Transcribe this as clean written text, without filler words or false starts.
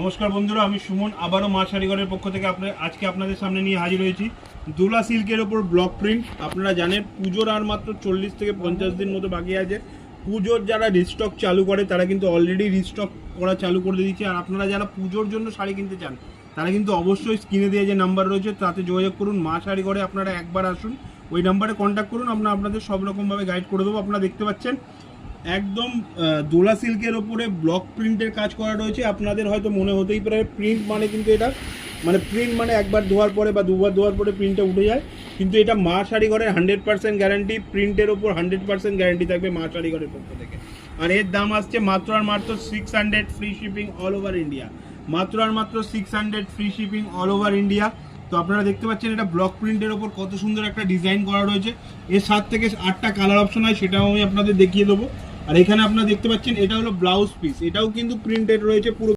নমস্কার বন্ধুরা, আমি সুমন আবারও মা শাড়িঘরের পক্ষ থেকে আজকে আপনাদের সামনে নিয়ে হাজির হয়েছি দোলা সিল্কের ওপর ব্লক প্রিন্ট। আপনারা জানেন পুজোর আর মাত্র 40 থেকে 50 দিন মতো বাকি আছে। পুজোর যারা রিস্টক চালু করে তারা কিন্তু অলরেডি রিস্টক করা চালু করে দিয়েছে। আর আপনারা যারা পুজোর জন্য শাড়ি কিনতে চান তারা কিন্তু অবশ্যই স্ক্রিনে দিয়ে যে নাম্বার রয়েছে তাতে যোগাযোগ করুন। মা শাড়িঘরে আপনারা একবার আসুন, ওই নাম্বারে কন্ট্যাক্ট করুন, আমরা আপনাদের সব রকমভাবে গাইড করে দেবো। আপনারা দেখতে পাচ্ছেন একদম দোলা সিল্কের ওপরে ব্লক প্রিন্টের কাজ করা রয়েছে। আপনাদের হয়তো মনে হতেই পারে প্রিন্ট মানে কিন্তু এটা প্রিন্ট মানে একবার ধোয়ার পরে বা দুবার ধোয়ার পরে প্রিন্টটা উঠে যায়, কিন্তু এটা মা শাড়িঘরের 100% গ্যারান্টি। প্রিন্টের ওপর 100% গ্যারান্টি থাকবে মা শাড়িঘরের পক্ষ থেকে। আর এর দাম আসছে মাত্র আর মাত্র 600, free shipping all over India. মাত্র আর মাত্র 600, free shipping all over India. তো আপনারা দেখতে পাচ্ছেন এটা ব্লক প্রিন্টের ওপর কত সুন্দর একটা ডিজাইন করা রয়েছে। এর 7 থেকে 8টা কালার অপশন হয়, সেটাও আমি আপনাদের দেখিয়ে দেবো। আর এখানে আপনারা দেখতে পাচ্ছেন এটা হলো ব্লাউজ পিস, এটাও কিন্তু প্রিন্টেড রয়েছে পুরো।